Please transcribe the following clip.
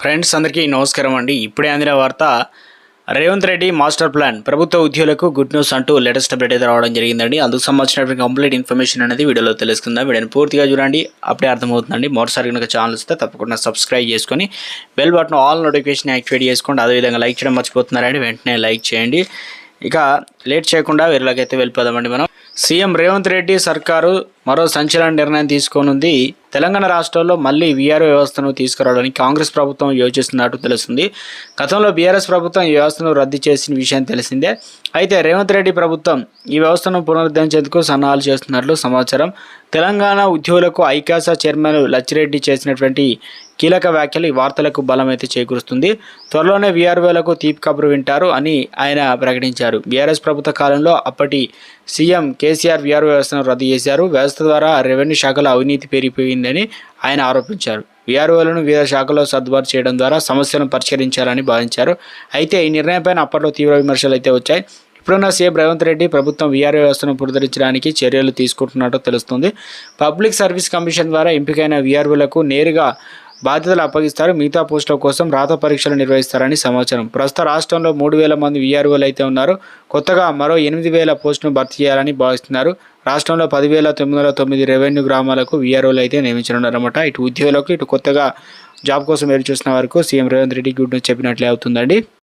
Friends అందరికీ నమస్కారం అండి. ఇప్పుడే అందిన వార్త, రేవంత్ రెడ్డి మాస్టర్ ప్లాన్ ప్రభుత్వ ఉద్యోగులకు గుడ్ న్యూస్ అంటూ లేటెస్ట్ అప్డేట్ అయితే రావడం జరిగిందండి. అందుకు సంబంధించినటువంటి కంప్లీట్ ఇన్ఫర్మేషన్ అనేది వీడియోలో తెలుసుకుందాం. వీడియోని పూర్తిగా చూడండి, అప్పుడే అర్థమవుతుందండి. మరోసారి కనుక ఛానల్ వస్తే తప్పకుండా సబ్స్క్రైబ్ చేసుకొని bell button all notification activate చేసుకోండి. అదేవిధంగా లైక్ చేయడం మర్చిపోతున్నారండి, వెంటనే లైక్ చేయండి. ఇక లేట్ చేయకుండా వీరిలోకైతే వెళ్ళిపోదామండి. మనం సీఎం రేవంత్ రెడ్డి సర్కారు మరో సంచలన నిర్ణయం తీసుకోనుంది. తెలంగాణ రాష్ట్రంలో మళ్ళీ వీఆర్ఓ వ్యవస్థను తీసుకురావడానికి కాంగ్రెస్ ప్రభుత్వం యోచిస్తున్నట్టు తెలుస్తుంది. గతంలో బీఆర్ఎస్ ప్రభుత్వం ఈ వ్యవస్థను రద్దు చేసిన విషయం తెలిసిందే. అయితే రేవంత్ రెడ్డి ప్రభుత్వం ఈ వ్యవస్థను పునరుద్ధరించేందుకు సన్నాహాలు చేస్తున్నట్లు సమాచారం. తెలంగాణ ఉద్యోగులకు ఐకాస చైర్మన్ లచ్చిరెడ్డి చేసినటువంటి కీలక వ్యాఖ్యలు ఈ వార్తలకు బలం అయితే చేకూరుస్తుంది. త్వరలోనే వీఆర్ఓలకు తీపి కబురు వింటారు అని ఆయన ప్రకటించారు. బీఆర్ఎస్ ప్రభుత్వ కాలంలో అప్పటి సీఎం కేసీఆర్ వీఆర్ఓ వ్యవస్థను రద్దు చేశారు. వ్యవస్థ ద్వారా రెవెన్యూ శాఖలో అవినీతి పెరిగిపోయిందని ఆయన ఆరోపించారు. వీఆర్ఓలను వివిధ శాఖల్లో సర్దుబాటు చేయడం ద్వారా సమస్యలను పరిష్కరించాలని భావించారు. అయితే ఈ నిర్ణయంపైన అప్పట్లో తీవ్ర విమర్శలు అయితే వచ్చాయి. ఇప్పుడున్న సీఎం రేవంత్ రెడ్డి ప్రభుత్వం వీఆర్ఓ వ్యవస్థను పునరుద్ధరించడానికి చర్యలు తీసుకుంటున్నట్టు తెలుస్తుంది. పబ్లిక్ సర్వీస్ కమిషన్ ద్వారా ఎంపికైన వీఆర్ఓలకు నేరుగా బాధ్యతలు అప్పగిస్తారు. మిగతా పోస్టుల కోసం రాత పరీక్షలు నిర్వహిస్తారని సమాచారం. ప్రస్తుత రాష్ట్రంలో 3,000 మంది వీఆర్ఓలు అయితే ఉన్నారు. కొత్తగా మరో 8,000 పోస్టును భర్తీ చేయాలని భావిస్తున్నారు. రాష్ట్రంలో 10,909 రెవెన్యూ గ్రామాలకు వీఆర్ఓలు అయితే నియమించనున్నారన్నమాట. ఇటు ఉద్యోగులకు, ఇటు కొత్తగా జాబ్ కోసం ఎదురు చూస్తున్న వరకు CM Revanth Reddy good news చెప్పినట్లే అవుతుందండి.